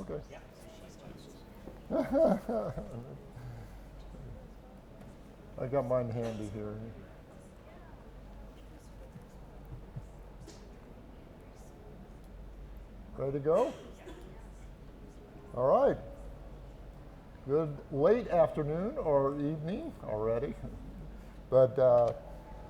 Okay. I got mine handy here. Ready to go? All right. Good late afternoon or evening already. But,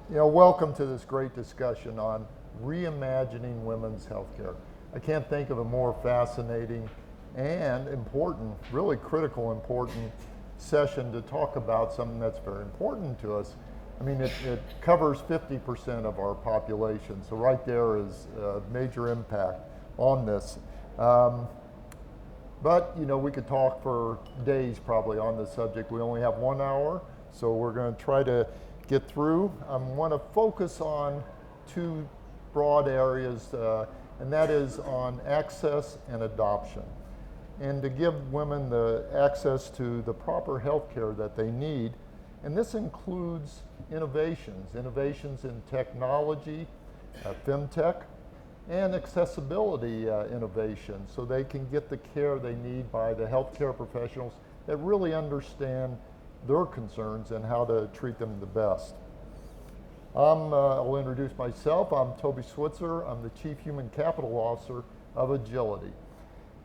welcome to this great discussion on reimagining women's healthcare. I can't think of a more fascinating and important, really critical important session to talk about something that's very important to us. I mean, it covers 50% of our population, so right there is a major impact on this. But, we could talk for days probably on this subject. We only have 1 hour, so we're going to try to get through. I want to focus on two broad areas, and that is on access and adoption, and to give women the access to the proper health care that they need. And this includes innovations in technology, femtech, and accessibility innovation, so they can get the care they need by the healthcare professionals that really understand their concerns and how to treat them the best. I'll introduce myself. I'm Toby Switzer. I'm the Chief Human Capital Officer of Agility.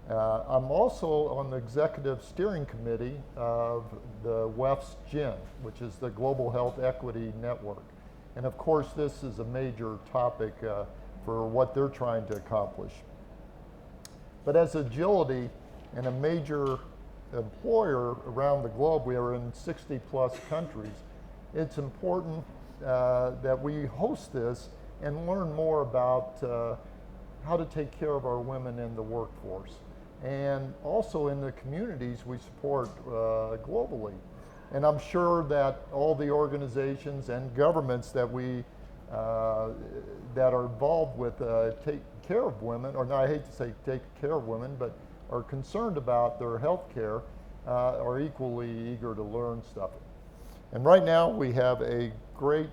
I'm also on the Executive Steering Committee of the WEF's GIN, which is the Global Health Equity Network. And of course, this is a major topic for what they're trying to accomplish. But as Agility and a major employer around the globe, we are in 60 plus countries, it's important that we host this and learn more about how to take care of our women in the workforce, and also in the communities we support globally. And I'm sure that all the organizations and governments that that are involved with take care of women, or no, I hate to say take care of women, but are concerned about their health care, are equally eager to learn stuff. And right now we have a great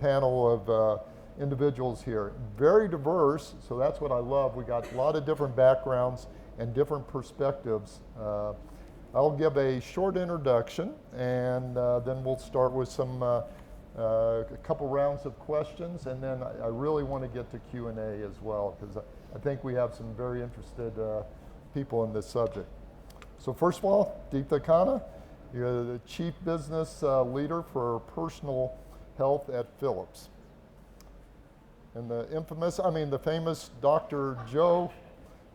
panel of individuals here. Very diverse, so that's what I love. We got a lot of different backgrounds and different perspectives. I'll give a short introduction, and then we'll start with a couple rounds of questions, and then I really want to get to Q&A as well, because I think we have some very interested people in this subject. So first of all, Deeptha Khanna, you're the Chief Business Leader for Personal Health at Philips. And the famous Dr. Joe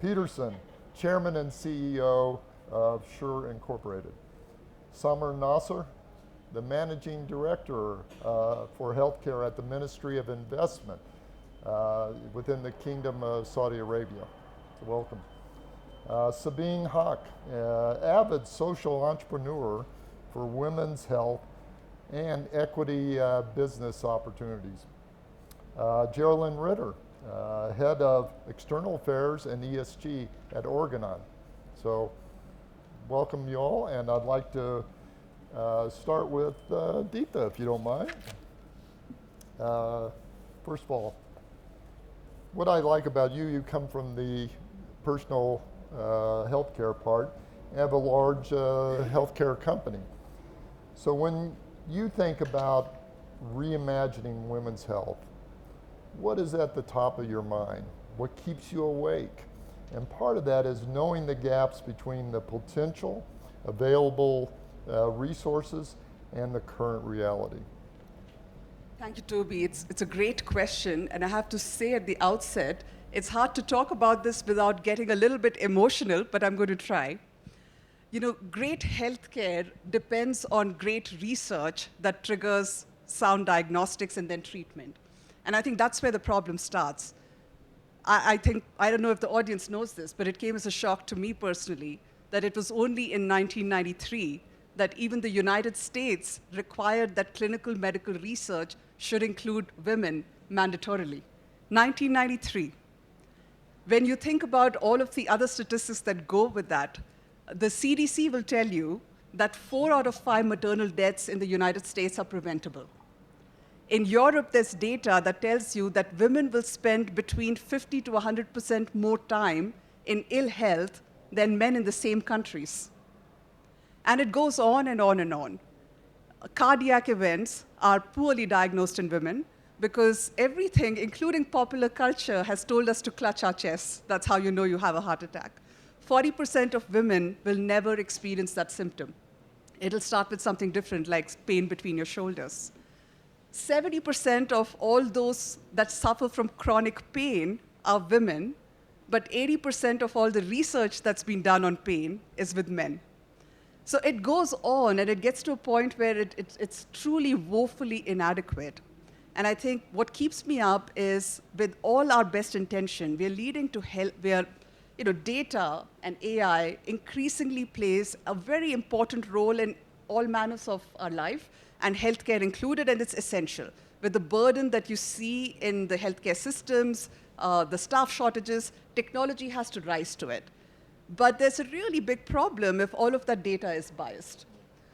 Peterson, Chairman and CEO of Sure Incorporated. Samar Nasser, the Managing Director for Healthcare at the Ministry of Investment within the Kingdom of Saudi Arabia. So welcome. Sabine Haq, avid social entrepreneur for women's health and equity business opportunities. Geraldine Ritter, Head of External Affairs and ESG at Organon. So welcome you all, and I'd like to start with Deeptha, if you don't mind. First of all, what I like about you come from the personal healthcare part, and have a large healthcare company. So when you think about reimagining women's health, what is at the top of your mind? What keeps you awake? And part of that is knowing the gaps between the potential, available resources, and the current reality. Thank you, Toby. It's a great question, and I have to say at the outset, it's hard to talk about this without getting a little bit emotional, but I'm going to try. Great healthcare depends on great research that triggers sound diagnostics and then treatment. And I think that's where the problem starts. I don't know if the audience knows this, but it came as a shock to me personally that it was only in 1993 that even the United States required that clinical medical research should include women mandatorily. 1993. When you think about all of the other statistics that go with that, the CDC will tell you that 4 out of 5 maternal deaths in the United States are preventable. In Europe, there's data that tells you that women will spend between 50 to 100% more time in ill health than men in the same countries. And it goes on and on and on. Cardiac events are poorly diagnosed in women because everything, including popular culture, has told us to clutch our chests. That's how you know you have a heart attack. 40% of women will never experience that symptom. It'll start with something different, like pain between your shoulders. 70% of all those that suffer from chronic pain are women, but 80% of all the research that's been done on pain is with men. So it goes on, and it gets to a point where it's truly woefully inadequate. And I think what keeps me up is, with all our best intention, we're leading to health, data and AI increasingly plays a very important role in all manners of our life, and healthcare included, and it's essential. With the burden that you see in the healthcare systems, the staff shortages, technology has to rise to it. But there's a really big problem if all of that data is biased.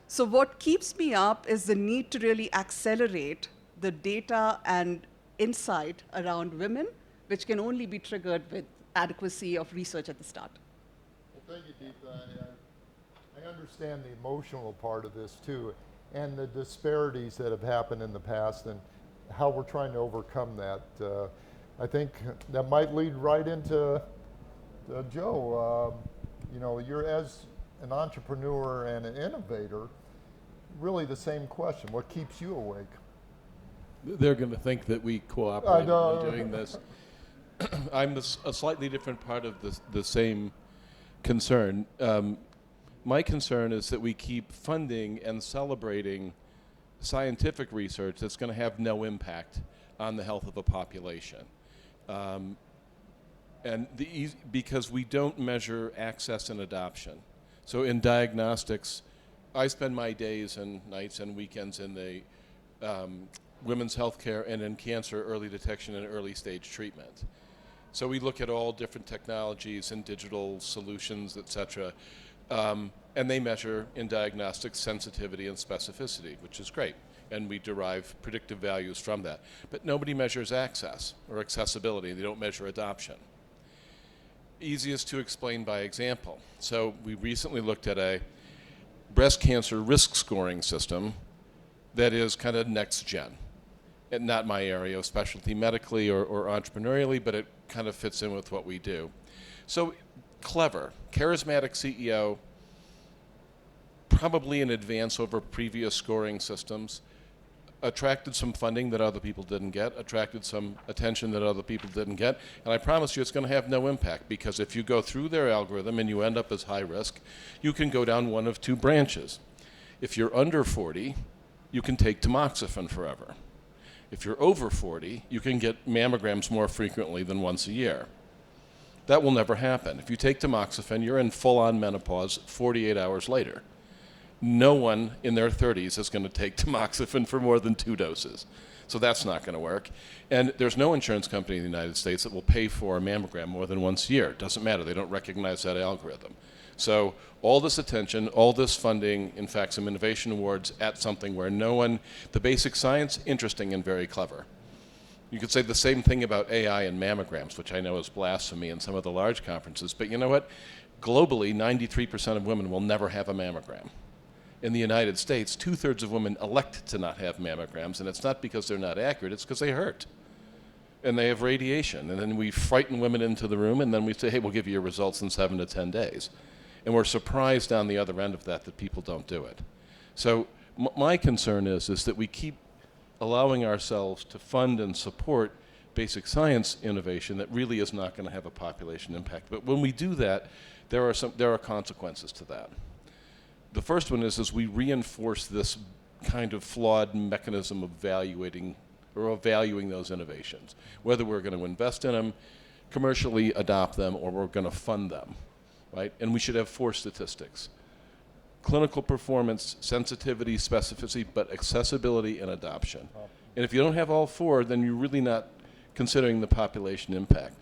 So what keeps me up is the need to really accelerate the data and insight around women, which can only be triggered with adequacy of research at the start. Well, thank you, Deepa. I understand the emotional part of this too, and the disparities that have happened in the past and how we're trying to overcome that. I think that might lead right into Joe. You're, as an entrepreneur and an innovator, really the same question. What keeps you awake? They're going to think that we cooperate in doing this. I'm a slightly different part of the same concern. My concern is that we keep funding and celebrating scientific research that's going to have no impact on the health of a population. Because we don't measure access and adoption. So in diagnostics, I spend my days and nights and weekends in the women's healthcare and in cancer early detection and early stage treatment. So we look at all different technologies and digital solutions, et cetera, and they measure in diagnostics sensitivity and specificity, which is great, and we derive predictive values from that. But nobody measures access or accessibility. They don't measure adoption. Easiest to explain by example. So we recently looked at a breast cancer risk scoring system that is kind of next gen. And not my area of specialty medically or entrepreneurially, but it kind of fits in with what we do. So clever, charismatic CEO, probably in advance over previous scoring systems, attracted some funding that other people didn't get, attracted some attention that other people didn't get, and I promise you it's going to have no impact, because if you go through their algorithm and you end up as high risk, you can go down one of two branches. If you're under 40, you can take tamoxifen forever. If you're over 40, you can get mammograms more frequently than once a year. That will never happen. If you take tamoxifen, you're in full-on menopause 48 hours later. No one in their 30s is going to take tamoxifen for more than 2 doses. So that's not going to work. And there's no insurance company in the United States that will pay for a mammogram more than once a year. It doesn't matter. They don't recognize that algorithm. So all this attention, all this funding, in fact, some innovation awards at something where no one, the basic science, interesting and very clever. You could say the same thing about AI and mammograms, which I know is blasphemy in some of the large conferences. But you know what? Globally, 93% of women will never have a mammogram. In the United States, 2/3 of women elect to not have mammograms, and it's not because they're not accurate, it's because they hurt. And they have radiation. And then we frighten women into the room, and then we say, hey, we'll give you your results in 7 to 10 days. And we're surprised on the other end of that people don't do it. So my concern is that we keep allowing ourselves to fund and support basic science innovation that really is not going to have a population impact. But when we do that, there are consequences to that. The first one is we reinforce this kind of flawed mechanism of evaluating those innovations, whether we're going to invest in them, commercially adopt them, or we're going to fund them, right? And we should have 4 statistics: clinical performance, sensitivity, specificity, but accessibility and adoption. And if you don't have all 4, then you're really not considering the population impact.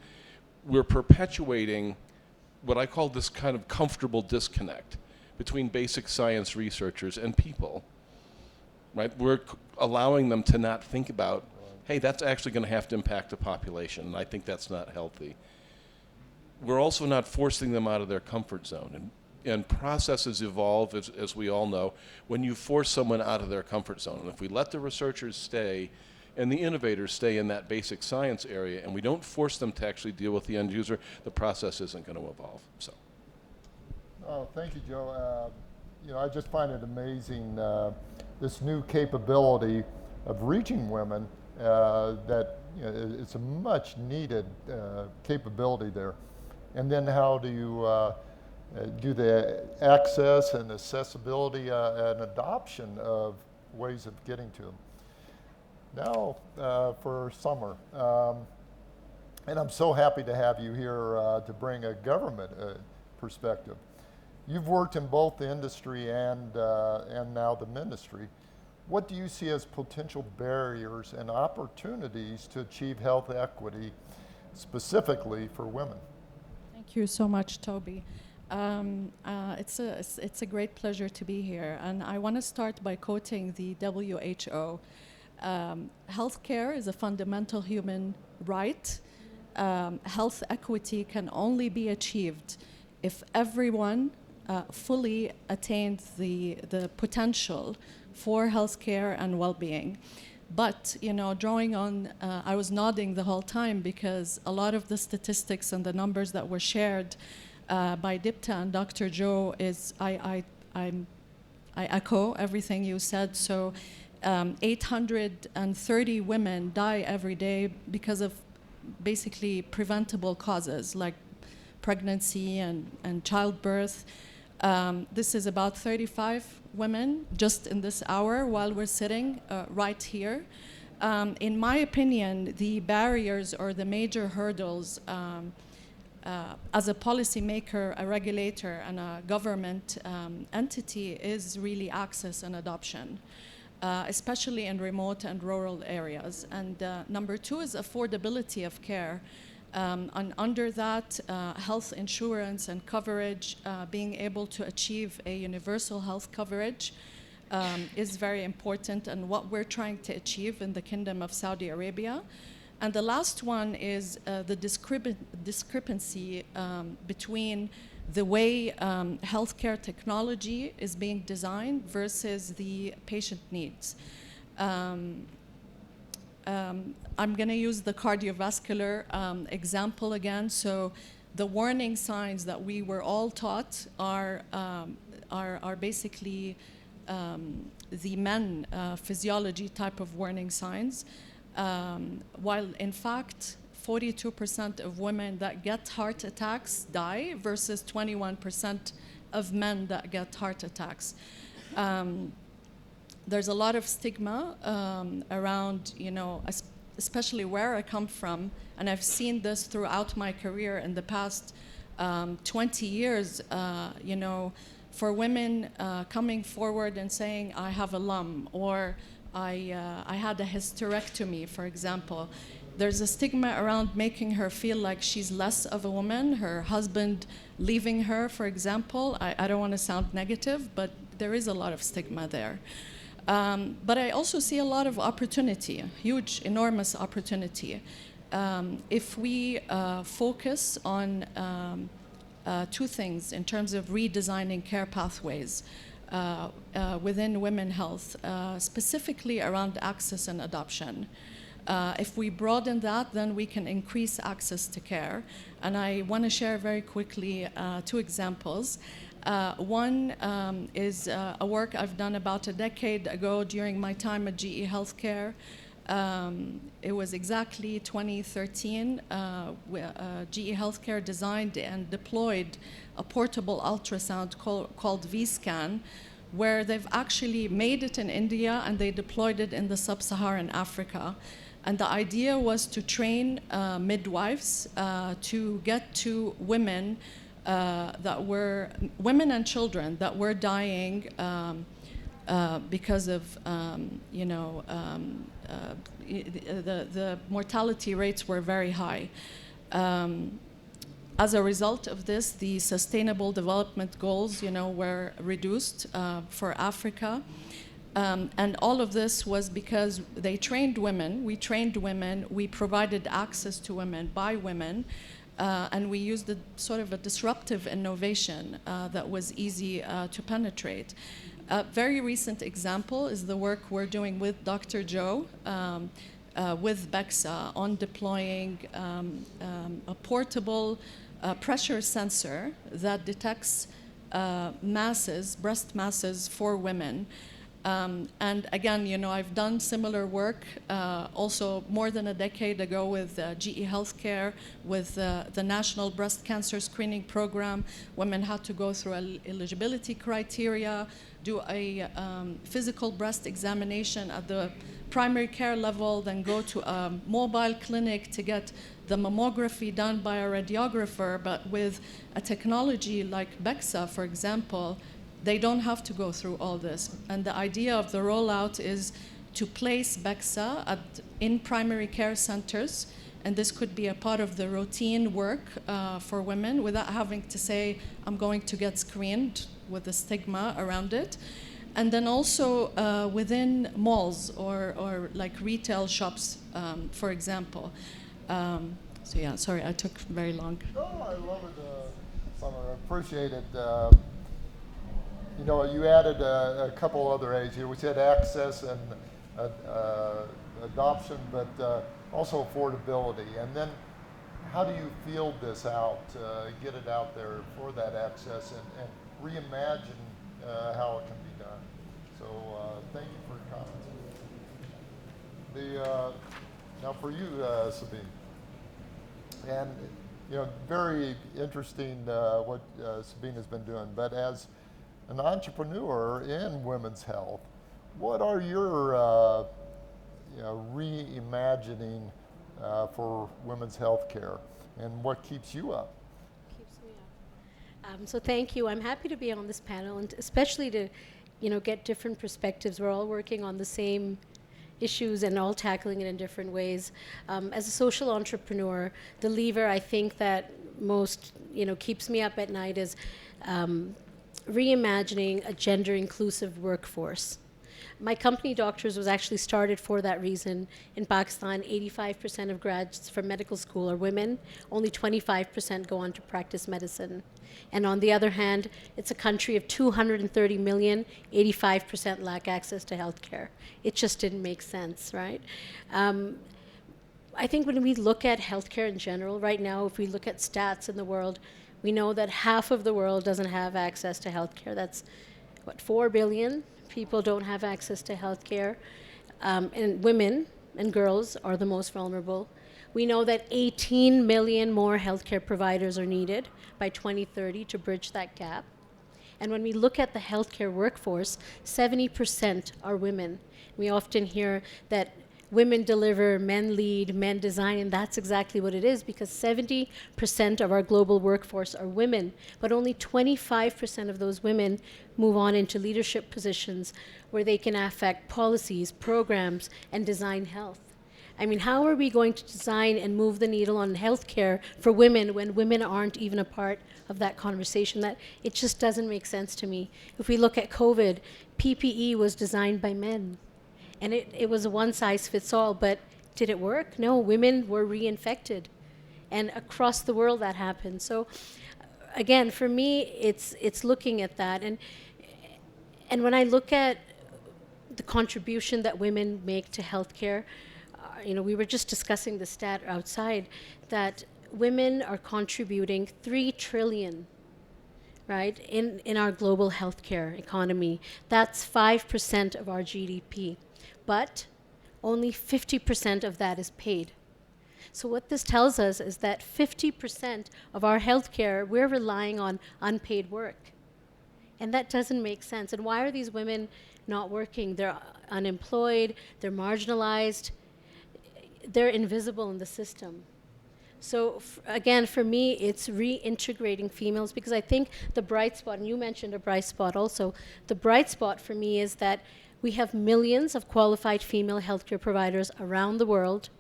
We're perpetuating what I call this kind of comfortable disconnect between basic science researchers and people, right? We're allowing them to not think about, hey, that's actually going to have to impact the population, and I think that's not healthy. we're also not forcing them out of their comfort zone. And processes evolve, as we all know, when you force someone out of their comfort zone. And if we let the researchers stay and the innovators stay in that basic science area, and we don't force them to actually deal with the end user, the process isn't going to evolve. So. Oh, thank you, Joe. I just find it amazing, this new capability of reaching women, that it's a much needed capability there. And then how do you do the access and accessibility and adoption of ways of getting to them. Now for Summer, and I'm so happy to have you here to bring a government perspective. You've worked in both the industry and now the ministry. What do you see as potential barriers and opportunities to achieve health equity specifically for women? Thank you so much, Toby. It's a great pleasure to be here, and I want to start by quoting the WHO. Healthcare is a fundamental human right. Health equity can only be achieved if everyone fully attains the potential for healthcare and well-being. But, drawing on, I was nodding the whole time because a lot of the statistics and the numbers that were shared by Dipta and Dr. Joe I echo everything you said. So 830 women die every day because of basically preventable causes like pregnancy and childbirth. This is about 35 women just in this hour while we're sitting right here. In my opinion, the barriers or the major hurdles as a policymaker, a regulator, and a government entity is really access and adoption, especially in remote and rural areas. And number two is affordability of care. And under that, health insurance and coverage, being able to achieve a universal health coverage is very important, and what we're trying to achieve in the Kingdom of Saudi Arabia. And the last one is the discrepancy between the way healthcare technology is being designed versus the patient needs. I'm going to use the cardiovascular example again. So the warning signs that we were all taught are basically the men physiology type of warning signs. While in fact 42% of women that get heart attacks die versus 21% of men that get heart attacks. There's a lot of stigma around, especially where I come from, and I've seen this throughout my career in the past 20 years, for women coming forward and saying, I have a lump, or I had a hysterectomy, for example. There's a stigma around making her feel like she's less of a woman, her husband leaving her, for example. I don't want to sound negative, but there is a lot of stigma there. But I also see a lot of opportunity, huge, enormous opportunity. If we focus on two things in terms of redesigning care pathways within women's health, specifically around access and adoption. If we broaden that, then we can increase access to care. And I want to share very quickly two examples. One is a work I've done about a decade ago during my time at GE Healthcare. It was exactly 2013. GE Healthcare designed and deployed a portable ultrasound called V-Scan, where they've actually made it in India and they deployed it in the sub-Saharan Africa. And the idea was to train midwives to get to women women and children that were dying because of, the mortality rates were very high. As a result of this, the Sustainable Development Goals, were reduced for Africa. And all of this was because they trained women, we trained women, we provided access to women by women, and we used a sort of a disruptive innovation that was easy to penetrate. A very recent example is the work we're doing with Dr. Joe with BEXA on deploying a portable pressure sensor that detects breast masses for women. And again, I've done similar work also more than a decade ago with GE Healthcare, with the National Breast Cancer Screening Program. Women had to go through eligibility criteria, do a physical breast examination at the primary care level, then go to a mobile clinic to get the mammography done by a radiographer. But with a technology like BEXA, for example, they don't have to go through all this. And the idea of the rollout is to place BEXA in primary care centers, and this could be a part of the routine work for women without having to say, I'm going to get screened, with the stigma around it. And then also within malls or like retail shops, for example. So yeah, sorry, I took very long. Oh, I love it, Summer. I appreciate it. You added a couple other A's here. We said access and adoption, but also affordability. And then how do you field this out, get it out there for that access and reimagine how it can be done? So thank you for your comments. Now for you, Sabine. And very interesting what Sabine has been doing. But as an entrepreneur in women's health, what are your reimagining for women's health care, and what keeps you up? Keeps me up. So thank you. I'm happy to be on this panel, and especially to, get different perspectives. We're all working on the same issues and all tackling it in different ways. As a social entrepreneur, the lever I think that most, keeps me up at night is reimagining a gender inclusive workforce. My company, Doctors, was actually started for that reason. In Pakistan, 85% of graduates from medical school are women. Only 25% go on to practice medicine. And on the other hand, it's a country of 230 million, 85% lack access to healthcare. It just didn't make sense, right? I think when we look at healthcare in general, right now, if we look at stats in the world, we know that half of the world doesn't have access to healthcare. That's, 4 billion people don't have access to healthcare. And women and girls are the most vulnerable. We know that 18 million more healthcare providers are needed by 2030 to bridge that gap. And when we look at the healthcare workforce, 70% are women. We often hear that women deliver, men lead, men design, and that's exactly what it is, because 70% of our global workforce are women, but only 25% of those women move on into leadership positions where they can affect policies, programs, and design health. I mean, how are we going to design and move the needle on healthcare for women when women aren't even a part of that conversation? That it just doesn't make sense to me. If we look at COVID, PPE was designed by men. And it was a one-size-fits-all, but did it work? No, women were reinfected. And across the world that happened. So again, for me, it's looking at that. And when I look at the contribution that women make to healthcare, we were just discussing the stat outside, that women are contributing $3 trillion, right, in our global healthcare economy. That's 5% of our GDP. But only 50% of that is paid. So what this tells us is that 50% of our healthcare, we're relying on unpaid work. And that doesn't make sense. And why are these women not working? They're unemployed, they're marginalized, they're invisible in the system. So again, for me, it's reintegrating females, because I think the bright spot, and you mentioned a bright spot also, the bright spot for me is that we have millions of qualified female healthcare providers around the world,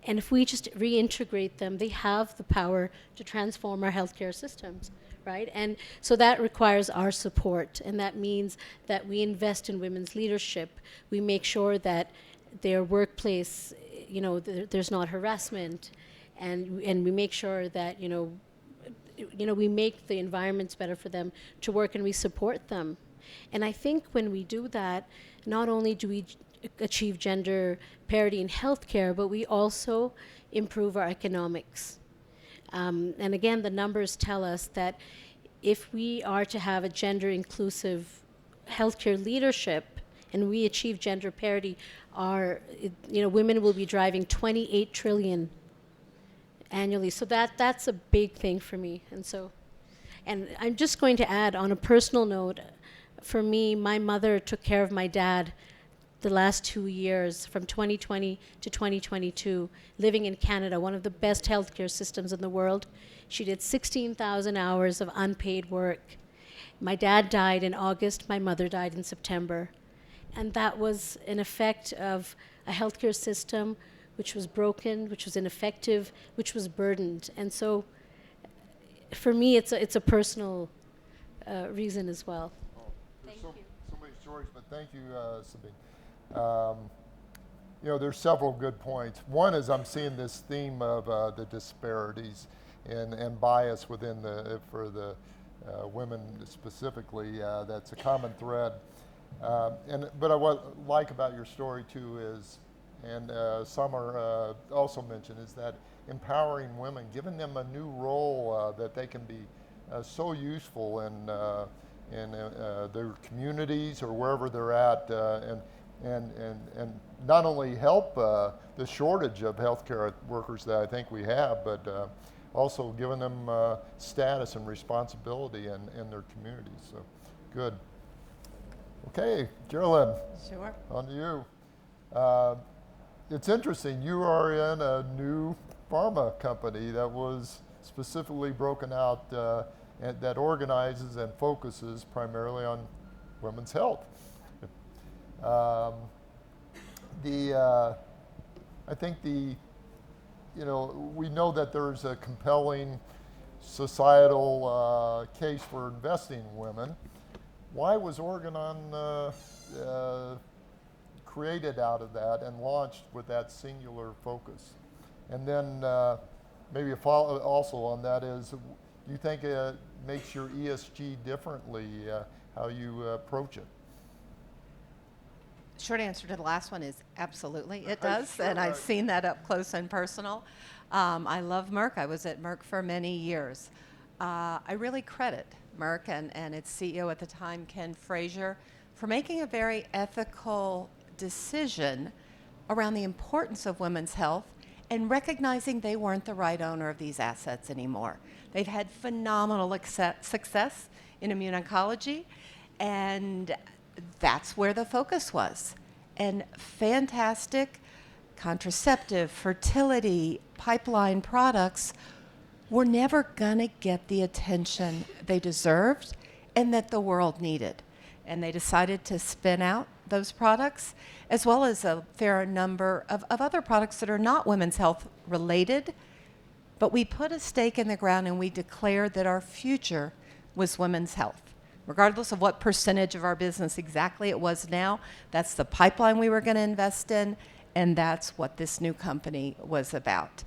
and if we just reintegrate them, they have the power to transform our healthcare systems, right? And so that requires our support, and that means that we invest in women's leadership. We make sure that their workplace, there's not harassment, and we make sure that we make the environments better for them to work, and we support them. And I think when we do that, not only do we achieve gender parity in healthcare, but we also improve our economics. And again, the numbers tell us that if we are to have a gender inclusive healthcare leadership and we achieve gender parity, women will be driving 28 trillion annually. So that's a big thing for me. And I'm just going to add, on a personal note, for me, my mother took care of my dad the last 2 years, from 2020 to 2022, living in Canada, one of the best healthcare systems in the world. She did 16,000 hours of unpaid work. My dad died in August, my mother died in September. And that was an effect of a healthcare system which was broken, which was ineffective, which was burdened. And so for me, it's a personal reason as well. There's so many stories, but thank you, Sabine. There's several good points. One is I'm seeing this theme of the disparities and bias for the women specifically. That's a common thread. But what I like about your story too is, and Summer also mentioned, is that empowering women, giving them a new role that they can be so useful in their communities or wherever they're at, and not only help the shortage of healthcare workers that I think we have, but also giving them status and responsibility in their communities. So, good. Okay, Geraldine. Sure. On to you. It's interesting, you are in a new pharma company that was specifically broken out and that organizes and focuses primarily on women's health. I think we know that there's a compelling societal case for investing in women. Why was Organon created out of that and launched with that singular focus? And then maybe a follow also on that is, do you think it makes your ESG differently, how you approach it? Short answer to the last one is absolutely it does, and I've seen that up close and personal. I love Merck. I was at Merck for many years. I really credit Merck and its CEO at the time, Ken Frazier, for making a very ethical decision around the importance of women's health and recognizing they weren't the right owner of these assets anymore. They've had phenomenal success in immuno-oncology, and that's where the focus was. And fantastic contraceptive, fertility, pipeline products were never going to get the attention they deserved and that the world needed. And they decided to spin out those products, as well as a fair number of other products that are not women's health related. But we put a stake in the ground and we declared that our future was women's health. Regardless of what percentage of our business exactly it was now, that's the pipeline we were going to invest in, and that's what this new company was about.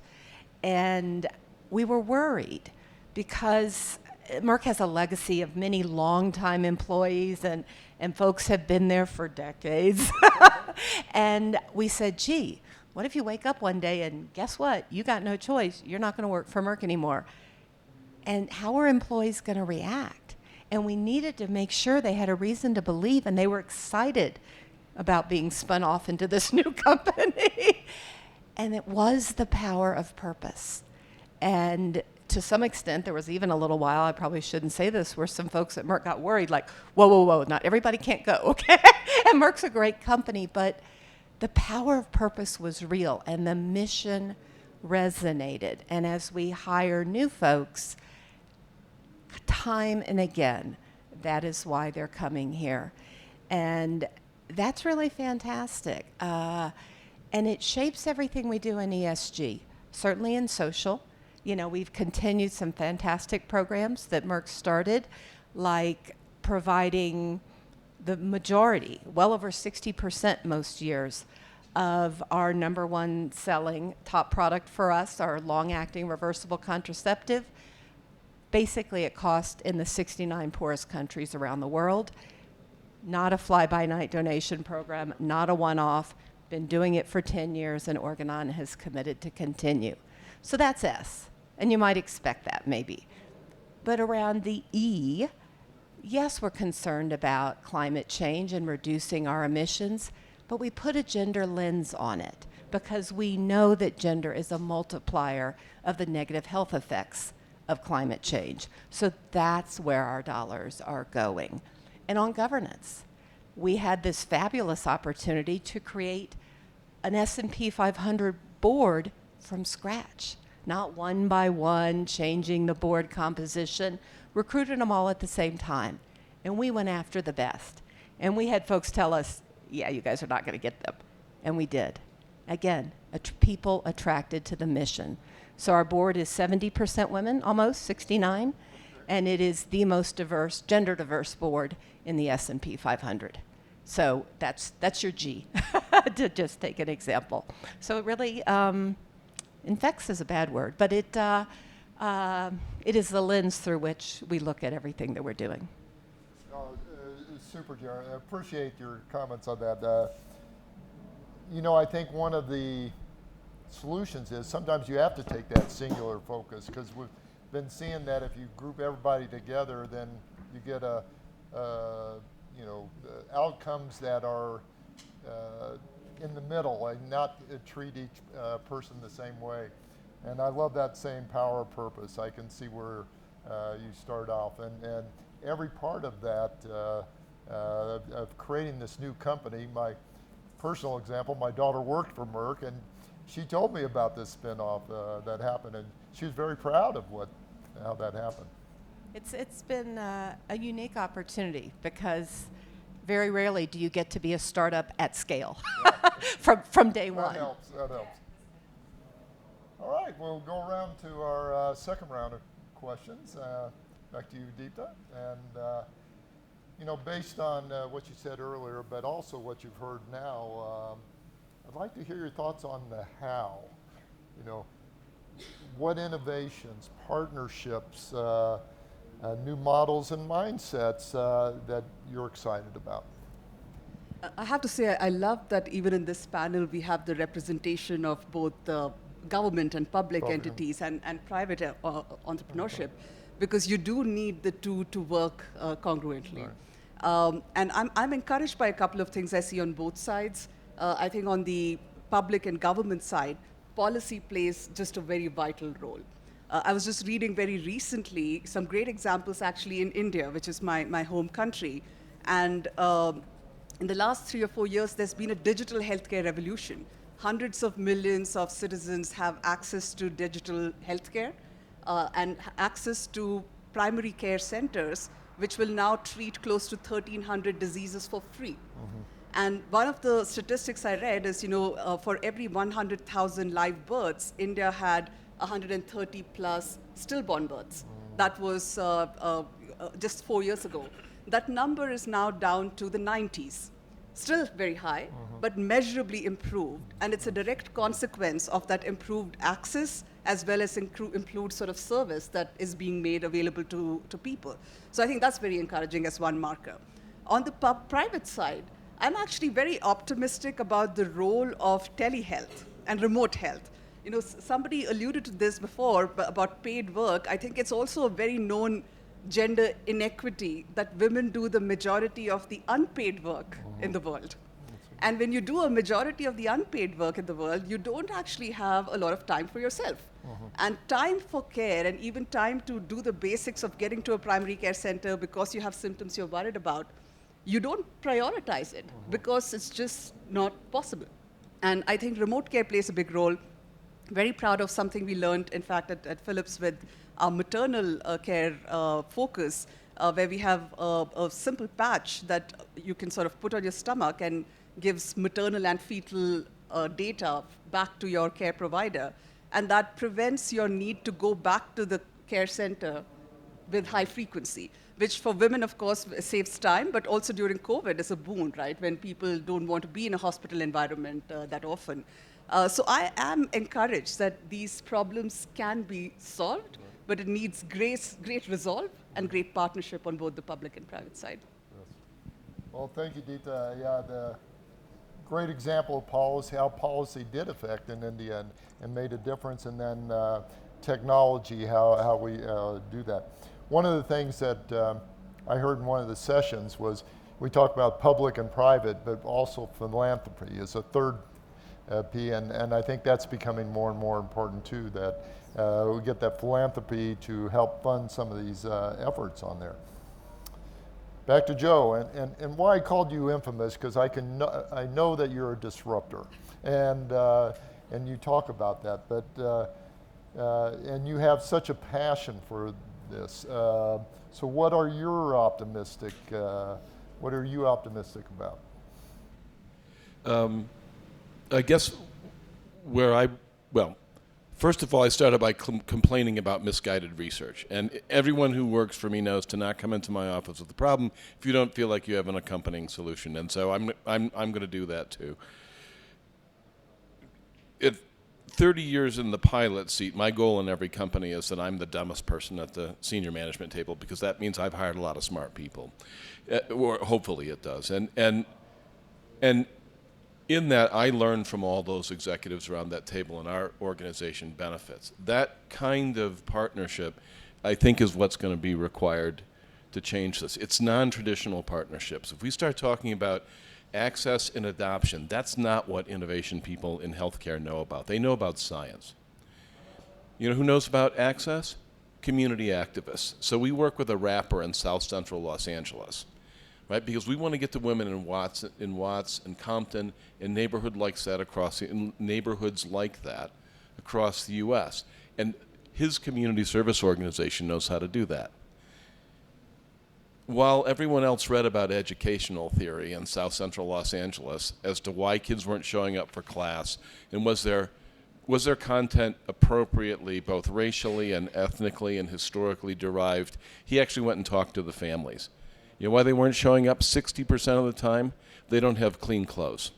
And we were worried because Merck has a legacy of many longtime employees, and folks have been there for decades. And we said, gee, what if you wake up one day and guess what? You got no choice. You're not going to work for Merck anymore. And how are employees going to react? And we needed to make sure they had a reason to believe, and they were excited about being spun off into this new company. And it was the power of purpose. And to some extent, there was even a little while, I probably shouldn't say this, where some folks at Merck got worried, like, whoa, not everybody can't go, okay? And Merck's a great company, but the power of purpose was real, and the mission resonated. And as we hire new folks, time and again, that is why they're coming here. And that's really fantastic. And it shapes everything we do in ESG, certainly in social. We've continued some fantastic programs that Merck started, like providing the majority, well over 60% most years, of our number one selling top product for us, our long-acting reversible contraceptive. Basically, it cost in the 69 poorest countries around the world. Not a fly-by-night donation program, not a one-off. Been doing it for 10 years, and Organon has committed to continue. So that's S, and you might expect that maybe. But around the E, yes, we're concerned about climate change and reducing our emissions, but we put a gender lens on it because we know that gender is a multiplier of the negative health effects of climate change. So that's where our dollars are going. And on governance, we had this fabulous opportunity to create an S&P 500 board from scratch, not one by one changing the board composition, recruited them all at the same time. And we went after the best. And we had folks tell us, yeah, you guys are not going to get them. And we did. Again, people attracted to the mission. So our board is 70% women, almost 69, and it is the most diverse, gender diverse board in the S&P 500. So that's your G, to just take an example. So it really, infects is a bad word, but it is the lens through which we look at everything that we're doing. Super, Jared. I appreciate your comments on that. I think one of the solutions is sometimes you have to take that singular focus, because we've been seeing that if you group everybody together, then you get outcomes that are in the middle and not treat each person the same way. And I love that same power of purpose. I can see where you start off, and every part of that of creating this new company. My personal example, my daughter worked for Merck, and she told me about this spinoff that happened, and she was very proud of how that happened. It's been a unique opportunity because very rarely do you get to be a startup at scale from day one. That helps. All right, we'll go around to our second round of questions. Back to you, Deepta. And based on what you said earlier, but also what you've heard now, I'd like to hear your thoughts on the how. What innovations, partnerships, new models and mindsets that you're excited about? I have to say, I love that even in this panel, we have the representation of both government and public entities and private entrepreneurship, because you do need the two to work congruently. Right. And I'm encouraged by a couple of things I see on both sides. I think on the public and government side, policy plays just a very vital role. I was just reading very recently some great examples actually in India, which is my home country. And in the last 3 or 4 years, there's been a digital healthcare revolution. Hundreds of millions of citizens have access to digital healthcare and access to primary care centers, which will now treat close to 1,300 diseases for free. Mm-hmm. And one of the statistics I read is, for every 100,000 live births, India had 130 plus stillborn births. That was just 4 years ago. That number is now down to the 90s. Still very high, but measurably improved. And it's a direct consequence of that improved access as well as improved sort of service that is being made available to people. So I think that's very encouraging as one marker. On the private side, I'm actually very optimistic about the role of telehealth and remote health. Somebody alluded to this before about paid work. I think it's also a very known gender inequity that women do the majority of the unpaid work in the world. And when you do a majority of the unpaid work in the world, you don't actually have a lot of time for yourself. And time for care, and even time to do the basics of getting to a primary care center because you have symptoms you're worried about, you don't prioritize it because it's just not possible. And I think remote care plays a big role. Very proud of something we learned, in fact, at Philips with our maternal care focus, where we have a simple patch that you can sort of put on your stomach and gives maternal and fetal data back to your care provider. And that prevents your need to go back to the care center with high frequency, which for women, of course, saves time, but also during COVID is a boon, right, when people don't want to be in a hospital environment that often. So I am encouraged that these problems can be solved, but it needs great resolve and great partnership on both the public and private side. Well, thank you, Deeta. Yeah, the great example of policy, how policy did affect in India and made a difference, and then technology, how we do that. One of the things that I heard in one of the sessions was we talked about public and private, but also philanthropy is a third P, and I think that's becoming more and more important too, that we get that philanthropy to help fund some of these efforts on there. Back to Joe, and why I called you infamous, because I know that you're a disruptor, and you talk about that, but and you have such a passion for this. So what are you optimistic about? I guess first of all, I started by complaining about misguided research. And everyone who works for me knows to not come into my office with a problem if you don't feel like you have an accompanying solution. And so I'm going to do that too. 30 years in the pilot seat, my goal in every company is that I'm the dumbest person at the senior management table, because that means I've hired a lot of smart people. Or hopefully it does. And in that, I learned from all those executives around that table, and our organization benefits. That kind of partnership, I think, is what's going to be required to change this. It's non-traditional partnerships. If we start talking about access and adoption, that's not what innovation people in healthcare know about. They know about science. You know who knows about access? Community activists. So we work with a rapper in South Central Los Angeles, right? Because we want to get to women in Watts and Compton and neighborhoods like that across the U.S. And his community service organization knows how to do that. While everyone else read about educational theory in South Central Los Angeles as to why kids weren't showing up for class, and was their content appropriately, both racially and ethnically and historically derived, he actually went and talked to the families. You know why they weren't showing up 60% of the time? They don't have clean clothes.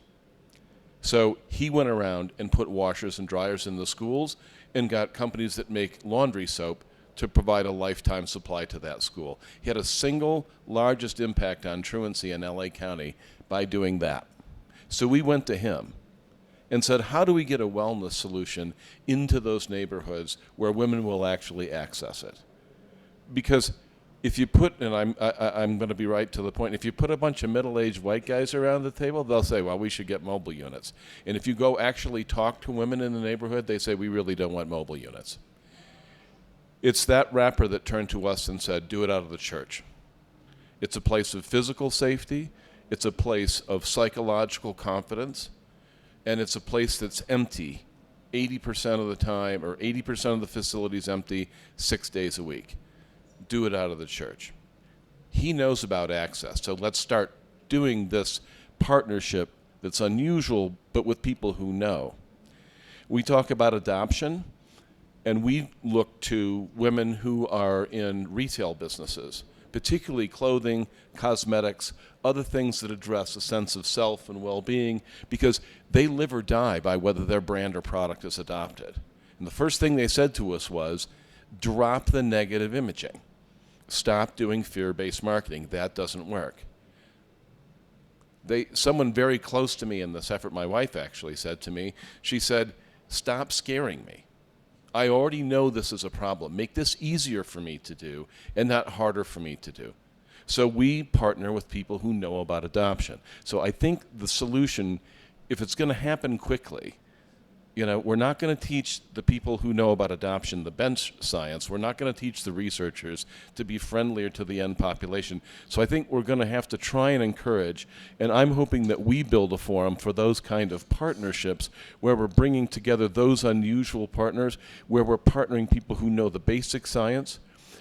So he went around and put washers and dryers in the schools and got companies that make laundry soap to provide a lifetime supply to that school. He had a single largest impact on truancy in LA County by doing that. So we went to him and said, how do we get a wellness solution into those neighborhoods where women will actually access it? Because if you put, and I'm going to be right to the point, if you put a bunch of middle-aged white guys around the table, they'll say, well, we should get mobile units. And if you go actually talk to women in the neighborhood, they say, we really don't want mobile units. It's that rapper that turned to us and said, do it out of the church. It's a place of physical safety, it's a place of psychological confidence, and it's a place that's empty 80% of the time, or 80% of the facilities empty 6 days a week. Do it out of the church. He knows about access, so let's start doing this partnership that's unusual, but with people who know. We talk about adoption, and we look to women who are in retail businesses, particularly clothing, cosmetics, other things that address a sense of self and well-being, because they live or die by whether their brand or product is adopted. And the first thing they said to us was, drop the negative imaging. Stop doing fear-based marketing. That doesn't work. Someone very close to me in this effort, my wife actually said to me, she said, stop scaring me. I already know this is a problem. Make this easier for me to do and not harder for me to do. So we partner with people who know about adoption. So I think the solution, if it's going to happen quickly, we're not going to teach the people who know about adoption the bench science. We're not going to teach the researchers to be friendlier to the end population. So I think we're going to have to try and encourage, and I'm hoping that we build a forum for those kind of partnerships where we're bringing together those unusual partners, where we're partnering people who know the basic science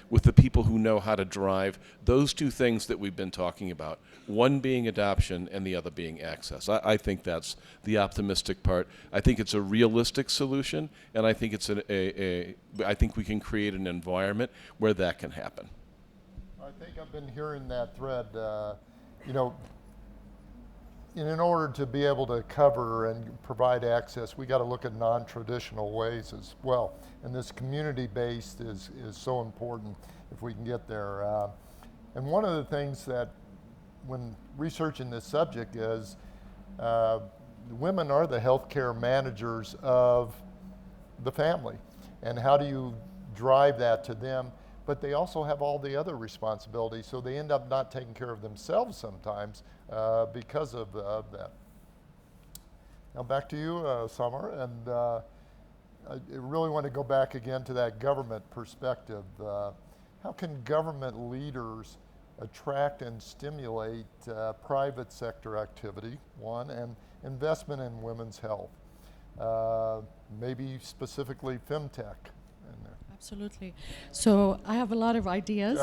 with the people who know how to drive those two things that we've been talking about, one being adoption and the other being access. I think that's the optimistic part. I think it's a realistic solution, and I think it's I think we can create an environment where that can happen. I think I've been hearing that thread. You know, in order to be able to cover and provide access, we got to look at non-traditional ways as well. And this community-based is so important if we can get there. And one of the things that, when researching this subject, is women are the healthcare managers of the family. And how do you drive that to them? But they also have all the other responsibilities, so they end up not taking care of themselves sometimes because of that. Now back to you, Summer, and I really want to go back again to that government perspective. How can government leaders attract and stimulate private sector activity, one, and investment in women's health? Maybe specifically femtech in there. Absolutely. So I have a lot of ideas.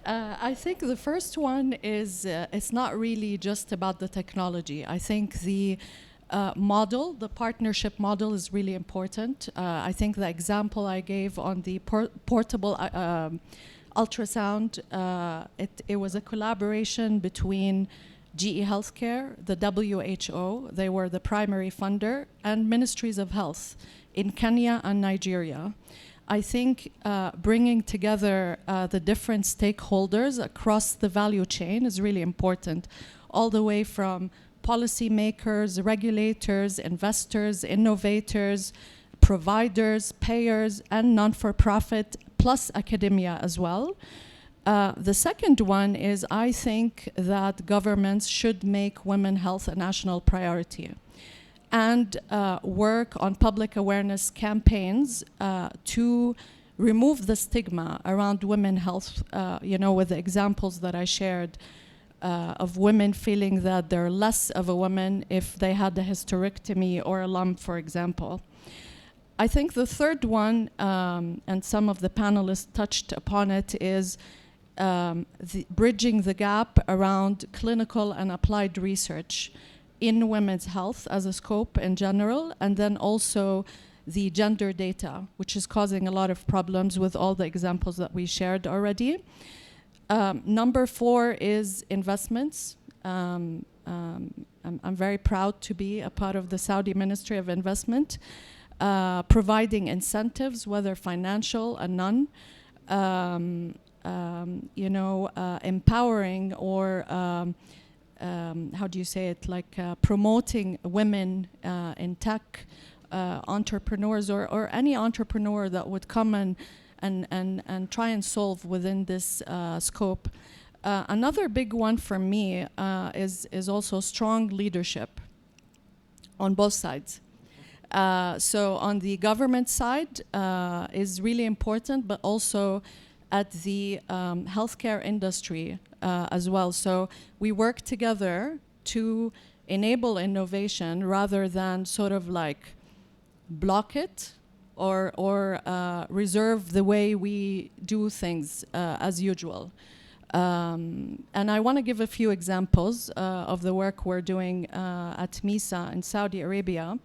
I think the first one is it's not really just about the technology. I think the model, the partnership model, is really important. I think the example I gave on the portable ultrasound, it was a collaboration between GE Healthcare, the WHO, they were the primary funder, and ministries of health in Kenya and Nigeria. I think bringing together the different stakeholders across the value chain is really important, all the way from policymakers, regulators, investors, innovators, providers, payers, and non-for-profit, plus academia as well. The second one is, I think that governments should make women's health a national priority and work on public awareness campaigns to remove the stigma around women's health, with the examples that I shared of women feeling that they're less of a woman if they had a hysterectomy or a lump, for example. I think the third one, and some of the panelists touched upon it, is bridging the gap around clinical and applied research in women's health as a scope in general, and then also the gender data, which is causing a lot of problems with all the examples that we shared already. Number 4 is investments. I'm very proud to be a part of the Saudi Ministry of Investment, providing incentives, whether financial and none, empowering or promoting women in tech, entrepreneurs, or any entrepreneur that would come and try and solve within this scope. Another big one for me is also strong leadership on both sides. So on the government side is really important, but also at the healthcare industry as well. So we work together to enable innovation rather than sort of like block it or reserve the way we do things as usual. And I want to give a few examples of the work we're doing at MISA in Saudi Arabia.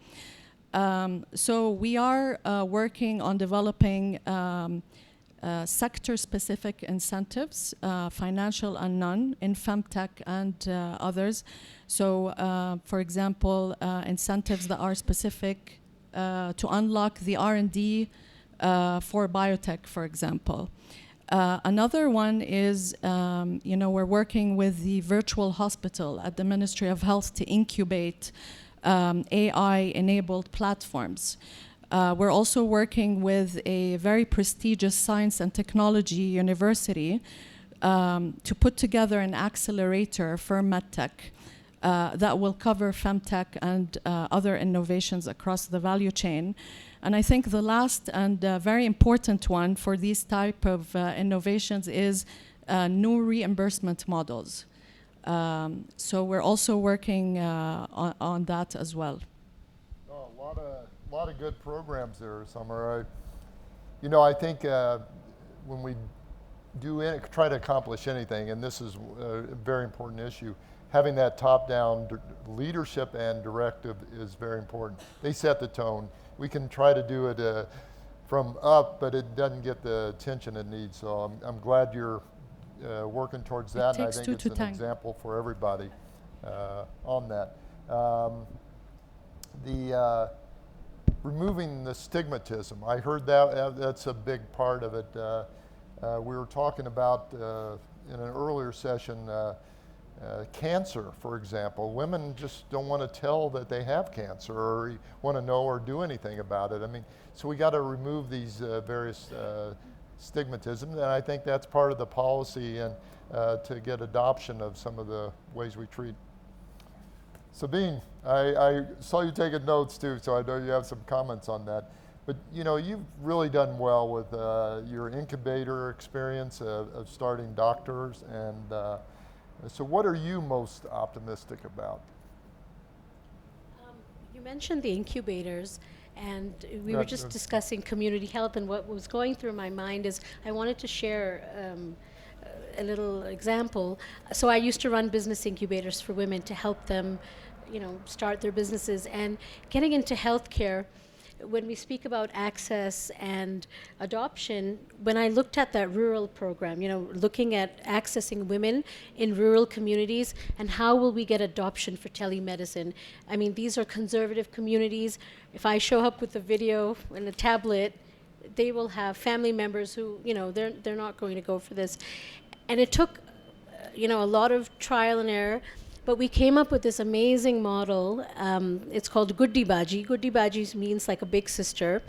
So we are working on developing sector-specific incentives, financial and none, in femtech and others. So, for example, incentives that are specific to unlock the R&D for biotech, for example. Another one is, we're working with the virtual hospital at the Ministry of Health to incubate AI-enabled platforms. We're also working with a very prestigious science and technology university to put together an accelerator for medtech that will cover femtech and other innovations across the value chain. And I think the last and very important one for these type of innovations is new reimbursement models. So we're also working on that as well. Oh, a lot of good programs there, Summer. I think when we try to accomplish anything, and this is a very important issue, having that top-down leadership and directive is very important. They set the tone. We can try to do it from up, but it doesn't get the attention it needs. So I'm glad you're working towards that, and I takes think two it's to an tango. example for everybody on that. The removing the stigmatism, I heard that that's a big part of it. We were talking about in an earlier session cancer, for example. Women just don't want to tell that they have cancer or want to know or do anything about it. I mean, so we got to remove these various stigmatism, and I think that's part of the policy and to get adoption of some of the ways we treat. Sabine, I saw you taking notes too, so I know you have some comments on that. But you know, you've really done well with your incubator experience of starting doctors, and so what are you most optimistic about? You mentioned the incubators, and we Yeah, were just discussing community health, and what was going through my mind is I wanted to share a little example. So I used to run business incubators for women to help them, you know, start their businesses. And getting into healthcare, when we speak about access and adoption, when I looked at that rural program, you know, looking at accessing women in rural communities and how will we get adoption for telemedicine. I mean, these are conservative communities. If I show up with a video and a tablet, they will have family members who, you know, they're not going to go for this. And it took, you know, a lot of trial and error. But we came up with this amazing model. It's called Guddi Baji. Guddi Baji means like a big sister.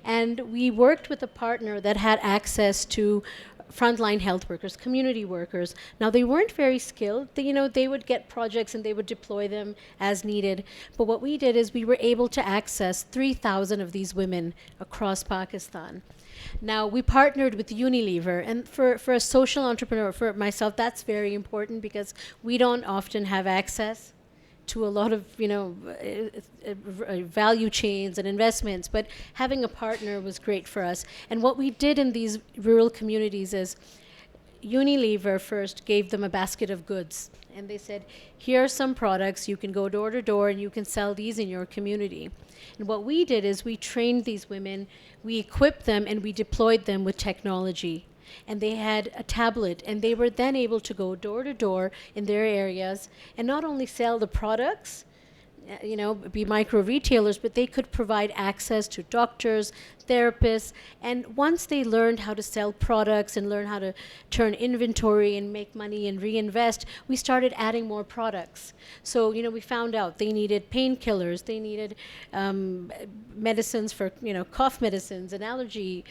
And we worked with a partner that had access to frontline health workers, community workers. Now, they weren't very skilled. They, you know, they would get projects and they would deploy them as needed. But what we did is we were able to access 3,000 of these women across Pakistan. Now, we partnered with Unilever, and for a social entrepreneur, for myself, that's very important because we don't often have access to a lot of, you know, value chains and investments, but having a partner was great for us. And what we did in these rural communities is Unilever first gave them a basket of goods, and they said, here are some products, you can go door to door and you can sell these in your community. And what we did is we trained these women, we equipped them, and we deployed them with technology. And they had a tablet, and they were then able to go door to door in their areas and not only sell the products, you know, be micro retailers, but they could provide access to doctors, therapists. And once they learned how to sell products and learn how to turn inventory and make money and reinvest, we started adding more products. So, you know, we found out they needed painkillers, they needed medicines for, you know, cough medicines and allergy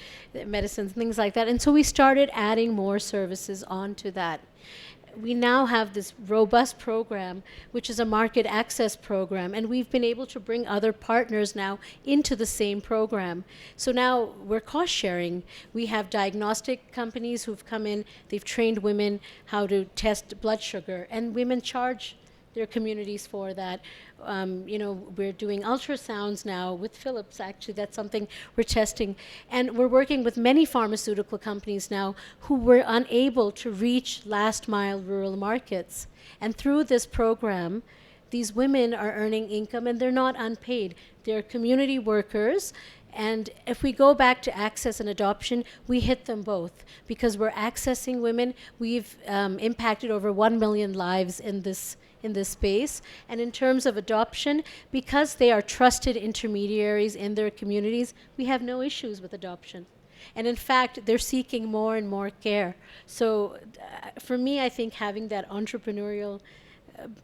medicines, things like that. And so we started adding more services onto that. We now have this robust program, which is a market access program, and we've been able to bring other partners now into the same program. So now we're cost sharing. We have diagnostic companies who've come in, they've trained women how to test blood sugar, and women charge their communities for that. You know, we're doing ultrasounds now with Philips, actually, that's something we're testing. And we're working with many pharmaceutical companies now who were unable to reach last mile rural markets. And through this program, these women are earning income and they're not unpaid. They're community workers. And if we go back to access and adoption, we hit them both because we're accessing women. We've impacted over 1 million lives in this space. And in terms of adoption, because they are trusted intermediaries in their communities, we have no issues with adoption. And in fact, they're seeking more and more care. So for me, I think having that entrepreneurial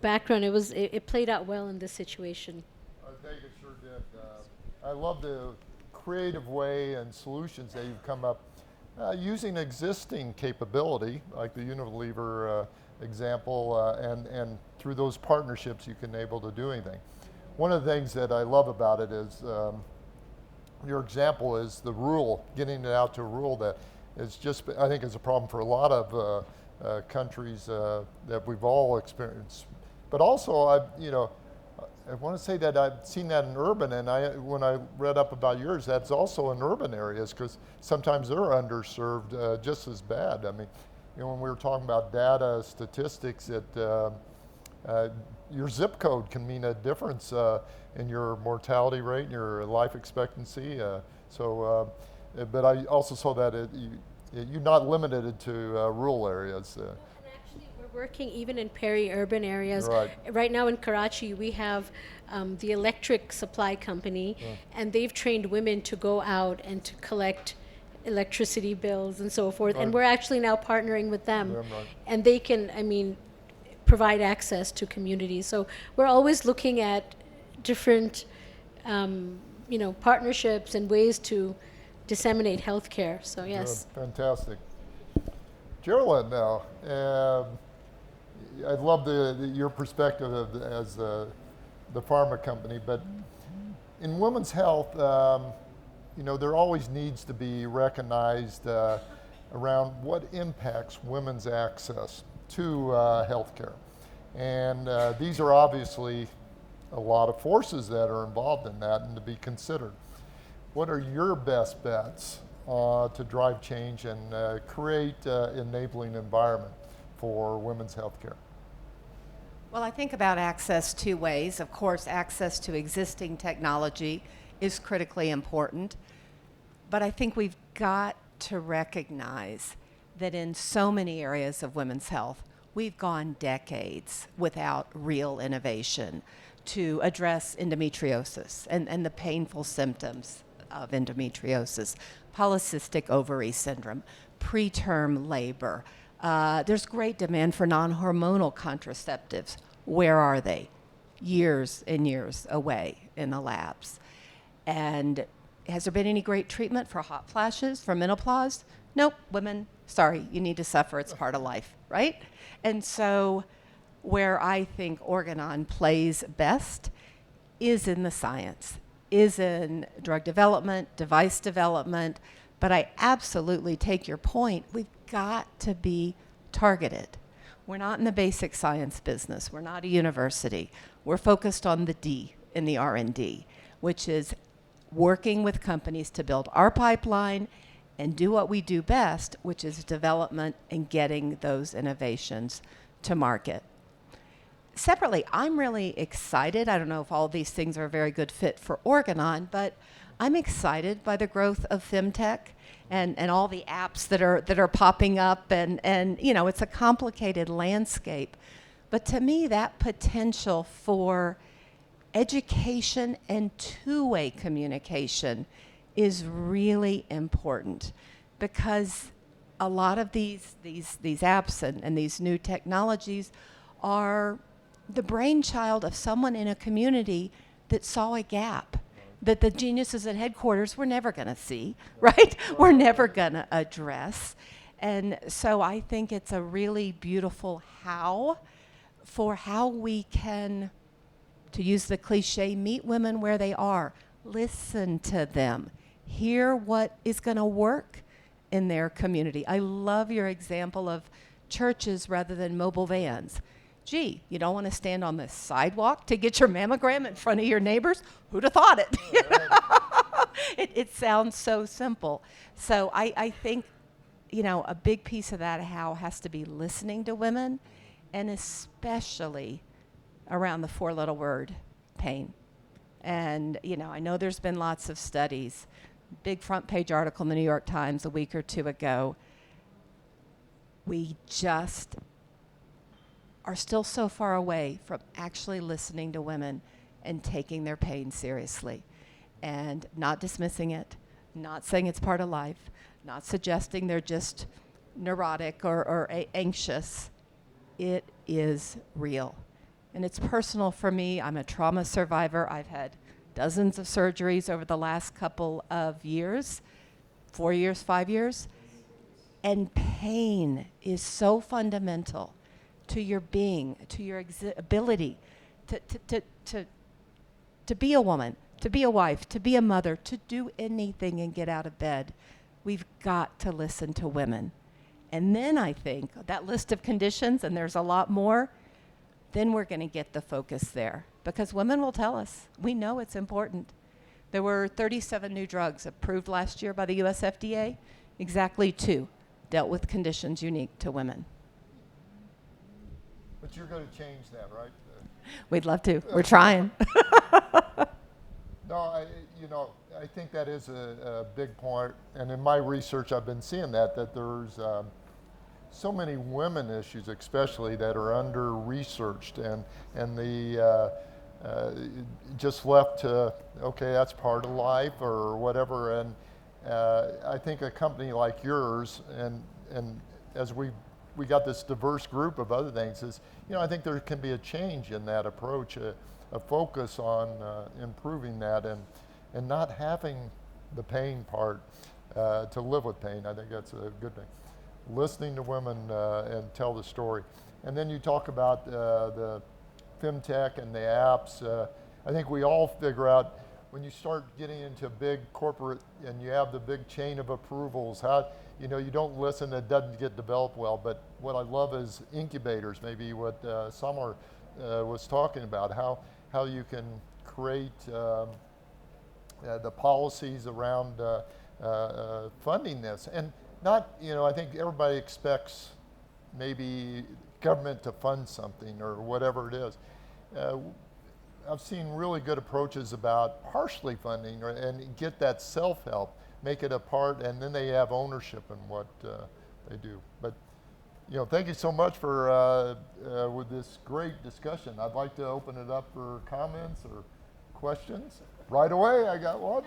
background, it played out well in this situation. I think it sure did. I love the creative way and solutions that you've come up using existing capability, like the Unilever example, and through those partnerships you can able to do anything. One of the things that I love about it is your example is the rural, getting it out to rural that is just, I think is a problem for a lot of countries that we've all experienced. But also, I want to say that I've seen that in urban, and when I read up about yours, that's also in urban areas because sometimes they're underserved just as bad. I mean, you know, when we were talking about data, statistics, your zip code can mean a difference in your mortality rate and your life expectancy. But I also saw that You're not limited to rural areas. And actually, we're working even in peri-urban areas. Right. Right now in Karachi, we have the electric supply company, and they've trained women to go out and to collect electricity bills and so forth. And Right. we're actually now partnering with them, Yeah, right. and they can, I mean, provide access to communities. So we're always looking at different, partnerships and ways to disseminate healthcare. So yes. Good. Fantastic. Geraldine, now, I'd love your perspective as the pharma company, but in women's health, there always needs to be recognized around what impacts women's access to healthcare. And these are obviously a lot of forces that are involved in that and to be considered. What are your best bets to drive change and create enabling environment for women's healthcare? Well, I think about access two ways. Of course, access to existing technology is critically important, but I think we've got to recognize that in so many areas of women's health, we've gone decades without real innovation to address endometriosis and the painful symptoms of endometriosis, polycystic ovary syndrome, preterm labor. There's great demand for non-hormonal contraceptives. Where are they? Years and years away in the labs. And has there been any great treatment for hot flashes, for menopause? Nope, women, sorry, you need to suffer, it's part of life, right? And so where I think Organon plays best is in the science, is in drug development, device development, but I absolutely take your point. We've got to be targeted. We're not in the basic science business. We're not a university. We're focused on the D in the R&D, which is working with companies to build our pipeline and do what we do best, which is development and getting those innovations to market. Separately, I'm really excited. I don't know if all of these things are a very good fit for Organon, but I'm excited by the growth of femtech and all the apps that are popping up, and it's a complicated landscape. But to me, that potential for education and two-way communication is really important, because a lot of these apps and these new technologies are the brainchild of someone in a community that saw a gap that the geniuses at headquarters were never going to see, right? We're never going to address. And so I think it's a really beautiful how we can, to use the cliche, meet women where they are, listen to them, hear what is going to work in their community. I love your example of churches rather than mobile vans. Gee, you don't want to stand on the sidewalk to get your mammogram in front of your neighbors? Who'd have thought it? It sounds so simple. So I think, a big piece of that how has to be listening to women, and especially around the four-letter word, pain. And, I know there's been lots of studies. Big front page article in the New York Times a week or two ago. We just are still so far away from actually listening to women and taking their pain seriously and not dismissing it, not saying it's part of life, not suggesting they're just neurotic or anxious. It is real. And it's personal for me. I'm a trauma survivor. I've had dozens of surgeries over the last couple of years, 4 years, 5 years. And pain is so fundamental to your being, to your ability to be a woman, to be a wife, to be a mother, to do anything and get out of bed. We've got to listen to women. And then I think that list of conditions, and there's a lot more, then we're going to get the focus there. Because women will tell us. We know it's important. There were 37 new drugs approved last year by the US FDA. Exactly 2 dealt with conditions unique to women. But you're going to change that, right? We'd love to. We're trying. No, I think that is a big point, and in my research, I've been seeing that there's so many women issues, especially that are under-researched, and the just left to, okay, that's part of life or whatever. And I think a company like yours, and as we got this diverse group of other things, is, I think there can be a change in that approach, a focus on improving that and not having the pain part, to live with pain. I think that's a good thing. Listening to women and tell the story. And then you talk about the femtech and the apps. I think we all figure out when you start getting into big corporate and you have the big chain of approvals, how, you don't listen, it doesn't get developed well. But what I love is incubators, maybe what Summer was talking about, how you can create the policies around funding this. And not, I think everybody expects maybe government to fund something or whatever it is. I've seen really good approaches about partially funding and get that self-help, make it a part, and then they have ownership in what they do. But, thank you so much for with this great discussion. I'd like to open it up for comments or questions. Right away, I got one.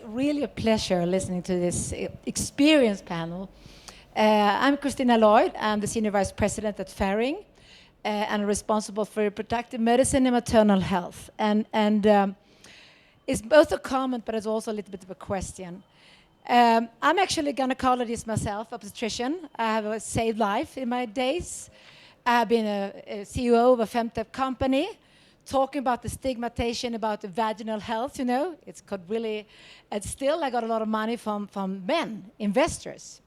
Really a pleasure listening to this experience panel. I'm Christina Lloyd. I'm the Senior Vice President at Ferring and responsible for reproductive medicine and maternal health. And it's both a comment, but it's also a little bit of a question. I'm actually a gynecologist myself, obstetrician. I have saved life in my days. I've been a CEO of a femtech company, talking about the stigmatization about the vaginal health, it's could really, and still I got a lot of money from men, investors.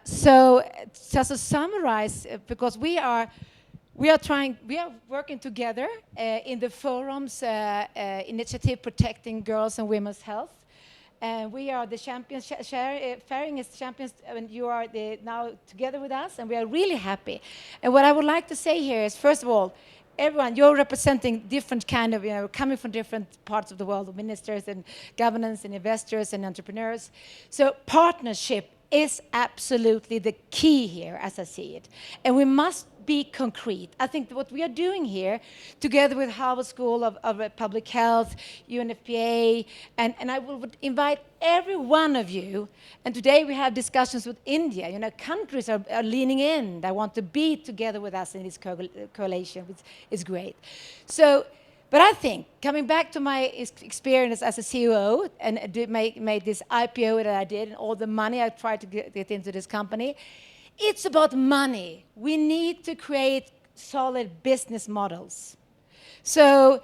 So just to summarize, because we are working together in the forums initiative protecting girls and women's health. And we are the champions, Ferring is champions, and you are now together with us, and we are really happy. And what I would like to say here is, first of all, everyone, you're representing different kind of, coming from different parts of the world, ministers and governance and investors and entrepreneurs. So partnership is absolutely the key here, as I see it. And we must be concrete. I think what we are doing here, together with Harvard School of Public Health, UNFPA, and I would invite every one of you, and today we have discussions with India, countries are leaning in, they want to be together with us in this coalition, which is great. So, but I think, coming back to my experience as a CEO, and made this IPO that I did, and all the money I tried to get into this company, it's about money. We need to create solid business models. So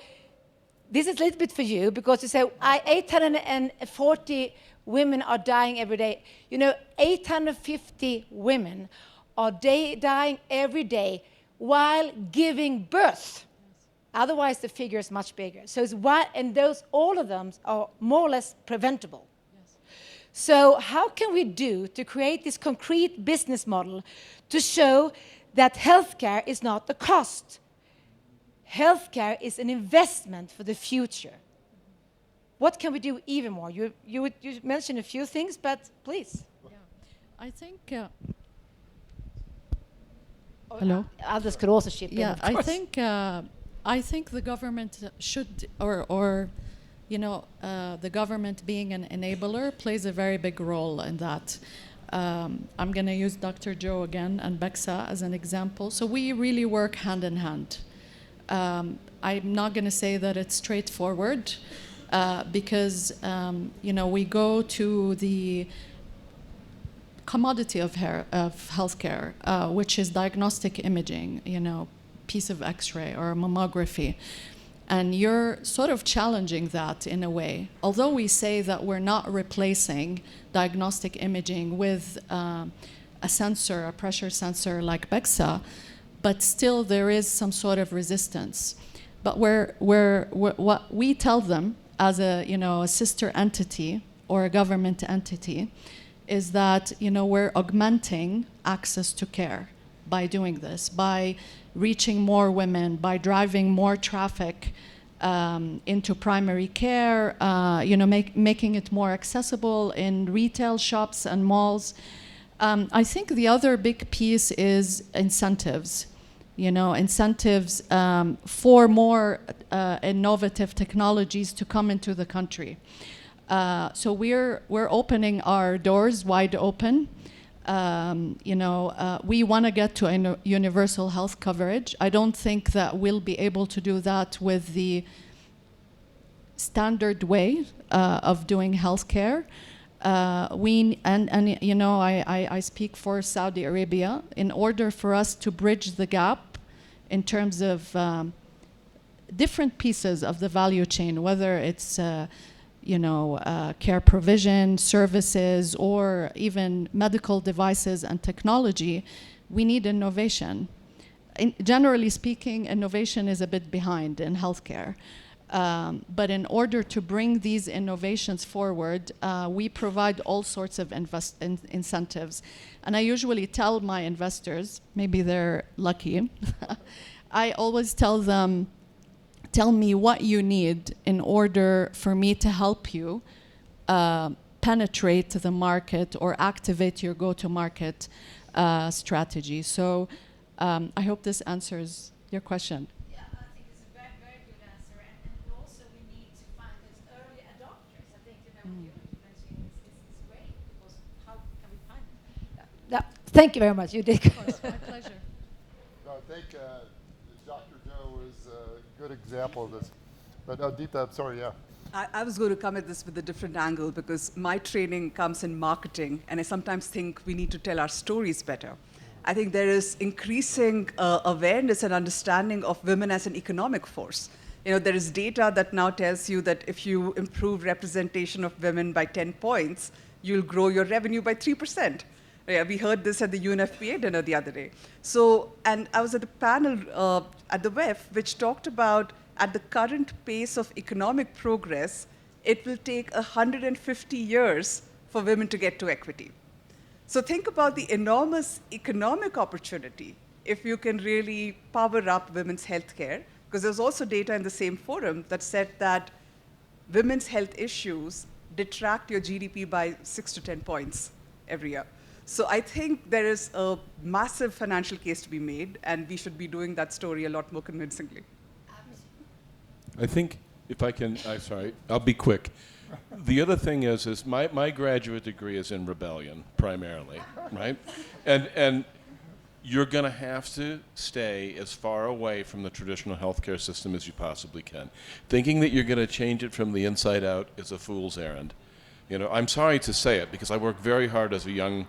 this is a little bit for you, because you say 840 women are dying every day. 850 women are dying every day while giving birth. Otherwise, the figure is much bigger. So all of them are more or less preventable. So how can we do to create this concrete business model to show that healthcare is not the cost? Healthcare is an investment for the future. What can we do even more? You mentioned a few things, but please. Yeah. I think... hello? Others could also chip in, of course. I think the government should, the government being an enabler plays a very big role in that. I'm going to use Dr. Joe again and Bexa as an example. So we really work hand in hand. I'm not going to say that it's straightforward because, we go to the commodity of healthcare, which is diagnostic imaging, piece of X-ray or mammography. And you're sort of challenging that in a way. Although we say that we're not replacing diagnostic imaging with a sensor, a pressure sensor like Bexa, but still there is some sort of resistance. But what we tell them as a sister entity or a government entity is that we're augmenting access to care by doing this, by reaching more women, by driving more traffic into primary care, making it more accessible in retail shops and malls. I think the other big piece is incentives. Incentives for more innovative technologies to come into the country. So we're opening our doors wide open. We want to get to a universal health coverage. I don't think that we'll be able to do that with the standard way of doing healthcare. I speak for Saudi Arabia. In order for us to bridge the gap in terms of different pieces of the value chain, whether it's care provision, services, or even medical devices and technology, we need innovation. Generally speaking, innovation is a bit behind in healthcare. But in order to bring these innovations forward, we provide all sorts of incentives. And I usually tell my investors, maybe they're lucky, I always tell them, tell me what you need in order for me to help you penetrate the market or activate your go-to-market strategy. So I hope this answers your question. Yeah, I think it's a very, very good answer. And also we need to find those early adopters. I think what you mentioned is great, because how can we find them? Thank you very much. You did. My pleasure. No, I think Dr. Joe is a good example of this. But Deepa, I'm sorry, yeah. I was going to come at this with a different angle, because my training comes in marketing, and I sometimes think we need to tell our stories better. I think there is increasing awareness and understanding of women as an economic force. There is data that now tells you that if you improve representation of women by 10 points, you'll grow your revenue by 3%. Yeah, we heard this at the UNFPA dinner the other day. So, and I was at a panel at the WEF, which talked about, at the current pace of economic progress, it will take 150 years for women to get to equity. So think about the enormous economic opportunity if you can really power up women's healthcare, because there's also data in the same forum that said that women's health issues detract your GDP by 6 to 10 points every year. So I think there is a massive financial case to be made, and we should be doing that story a lot more convincingly. I think, if I can, I'm sorry, I'll be quick. The other thing is my graduate degree is in rebellion, primarily, right? And you're going to have to stay as far away from the traditional healthcare system as you possibly can. Thinking that you're going to change it from the inside out is a fool's errand. I'm sorry to say it, because I worked very hard as a young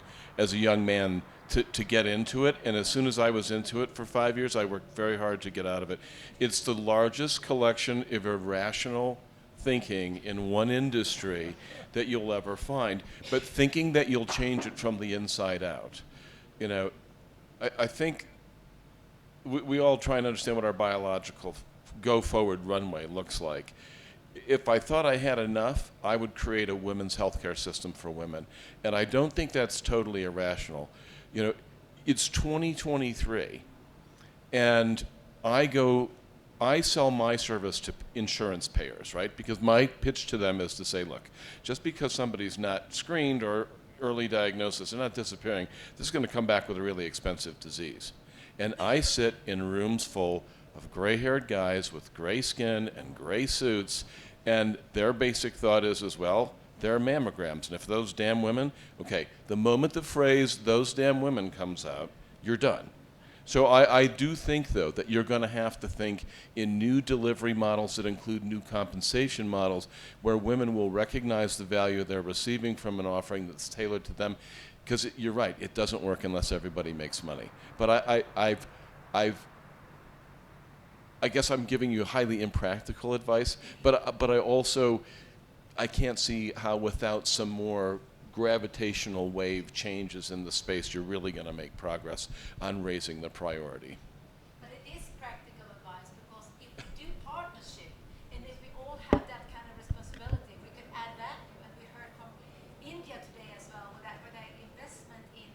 man to get into it, and as soon as I was into it for 5 years, I worked very hard to get out of it. It's the largest collection of irrational thinking in one industry that you'll ever find, but thinking that you'll change it from the inside out. I think we all try and understand what our biological go-forward runway looks like. If I thought I had enough, I would create a women's healthcare system for women, and I don't think that's totally irrational. It's 2023, and I sell my service to insurance payers, right? Because my pitch to them is to say, look, just because somebody's not screened or early diagnosis, they're not disappearing, this is going to come back with a really expensive disease. And I sit in rooms full of gray-haired guys with gray skin and gray suits, and their basic thought is as well, there are mammograms, and if those damn women, okay, the moment the phrase "those damn women" comes out, you're done. So I do think, though, that you're going to have to think in new delivery models that include new compensation models, where women will recognize the value they're receiving from an offering that's tailored to them. Because you're right, it doesn't work unless everybody makes money. But I guess I'm giving you highly impractical advice, but I can't see how without some more gravitational wave changes in the space you're really going to make progress on raising the priority. But it is practical advice, because if we do partnership and if we all have that kind of responsibility, we can add value. And we heard from India today as well with that investment in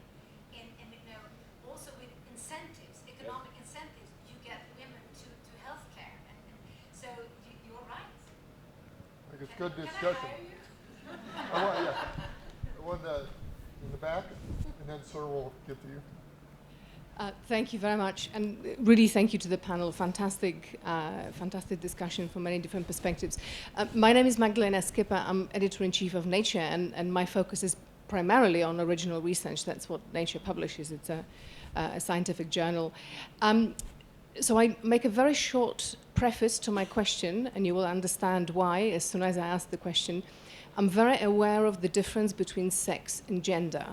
also with incentives good discussion. One in the back, and then Sir will get to you. Thank you very much, and really thank you to the panel. Fantastic discussion from many different perspectives. My name is Magdalena Skipper. I'm editor-in-chief of Nature, and my focus is primarily on original research. That's what Nature publishes. It's a scientific journal. So I make a very short preface to my question, and you will understand why as soon as I ask the question. I'm very aware of the difference between sex and gender.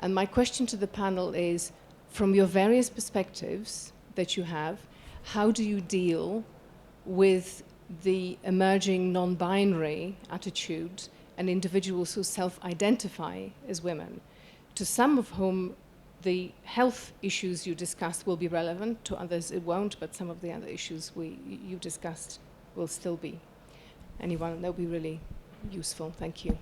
And my question to the panel is, from your various perspectives that you have, how do you deal with the emerging non-binary attitude and individuals who self-identify as women, to some of whom the health issues you discussed will be relevant, to others it won't, but some of the other issues you discussed will still be. Anyone, that would be really useful. Thank you.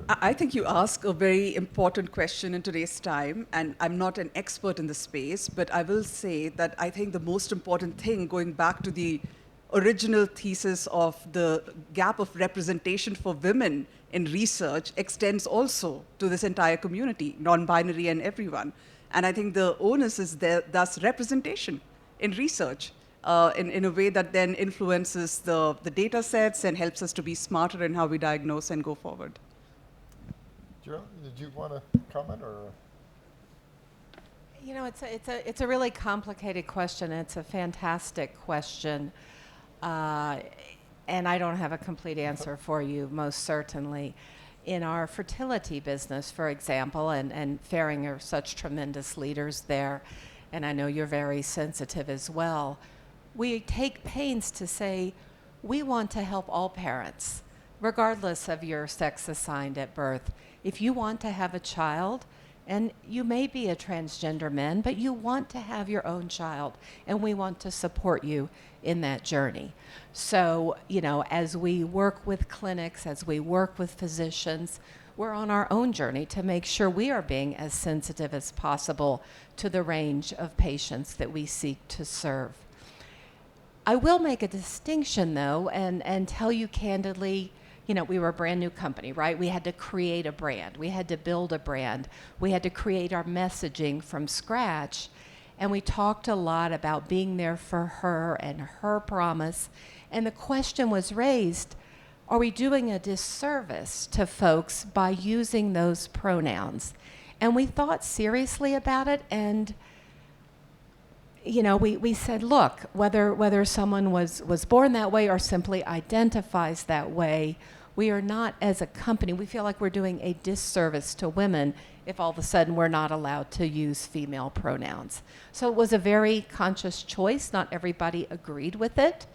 I think you ask a very important question in today's time, and I'm not an expert in the space, but I will say that I think the most important thing, going back to the original thesis of the gap of representation for women in research, extends also to this entire community, non-binary and everyone. And I think the onus is there, thus representation in research in a way that then influences the data sets and helps us to be smarter in how we diagnose and go forward. Joe, did you want to comment, or? You know, it's a really complicated question. It's a fantastic question, and I don't have a complete answer for you, most certainly. In our fertility business, for example, and Ferring are such tremendous leaders there, and I know you're very sensitive as well, we take pains to say we want to help all parents, regardless of your sex assigned at birth. If you want to have a child, and you may be a transgender man, but you want to have your own child, and we want to support you in that journey. So, you know, as we work with clinics, as we work with physicians, we're on our own journey to make sure we are being as sensitive as possible to the range of patients that we seek to serve. I will make a distinction, though, and tell you candidly, you know, we were a brand new company, right? We had to create a brand. We had to build a brand. We had to create our messaging from scratch. And we talked a lot about being there for her and her promise. And the question was raised, are we doing a disservice to folks by using those pronouns? And we thought seriously about it, and you know, we said, look, whether someone was born that way or simply identifies that way, we are not, as a company, we feel like we're doing a disservice to women if all of a sudden we're not allowed to use female pronouns. So it was a very conscious choice. Not everybody agreed with it.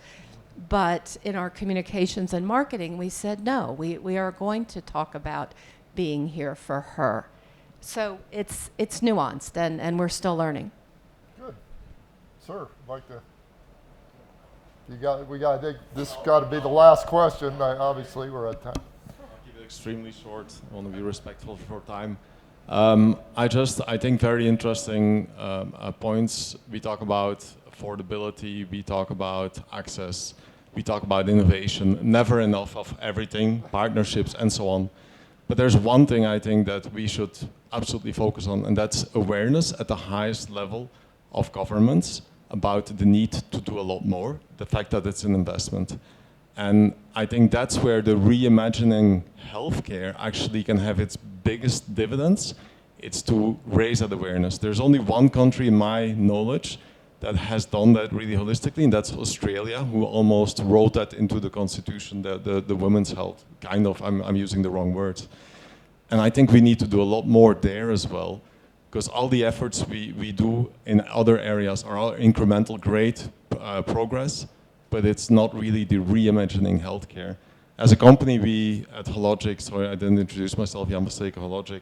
But in our communications and marketing, we said, no, we are going to talk about being here for her. So it's nuanced, and we're still learning. Good. Sir, I'd like to. I think this got to be the last question. Obviously, we're at time. I'll keep it extremely short. I want to be respectful for time. I think very interesting points. We talk about affordability, we talk about access, we talk about innovation, never enough of everything, partnerships and so on. But there's one thing I think that we should absolutely focus on, and that's awareness at the highest level of governments about the need to do a lot more, the fact that it's an investment. And I think that's where the reimagining healthcare actually can have its biggest dividends. It's to raise that awareness. There's only one country in my knowledge that has done that really holistically, and that's Australia, who almost wrote that into the constitution, the women's health. Kind of, I'm using the wrong words. And I think we need to do a lot more there as well, because all the efforts we do in other areas are all incremental, great progress, but it's not really the reimagining healthcare. As a company, we at Hologic, sorry I didn't introduce myself, Jan Versteken, Hologic,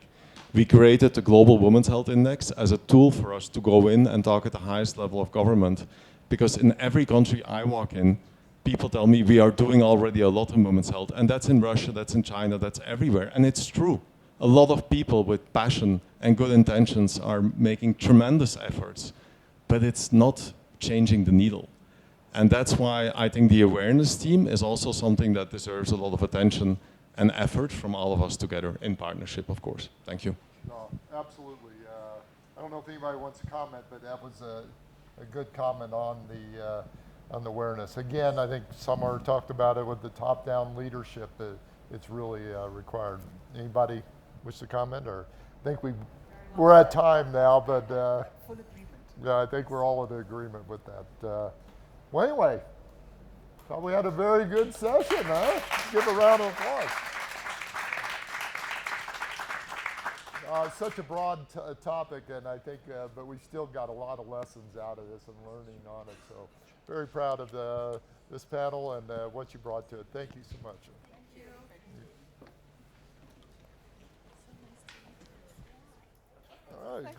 we created the Global Women's Health Index as a tool for us to go in and talk at the highest level of government. Because in every country I walk in, people tell me we are doing already a lot in women's health. And that's in Russia, that's in China, that's everywhere. And it's true. A lot of people with passion and good intentions are making tremendous efforts. But it's not changing the needle. And that's why I think the awareness team is also something that deserves a lot of attention and effort from all of us together in partnership, of course. Thank you. No, absolutely. I don't know if anybody wants to comment, but that was a good comment on the awareness. Again, I think Summer talked about it with the top-down leadership. It's really required. Anybody wish to comment? Or I think we're at time now, but Full agreement. yeah, I think we're all in agreement with that. Well, anyway, thought we had a very good session, huh? Give a round of applause. Such a broad topic, and I think, but we still got a lot of lessons out of this and learning on it. So, very proud of this panel and what you brought to it. Thank you so much. Thank you. All right.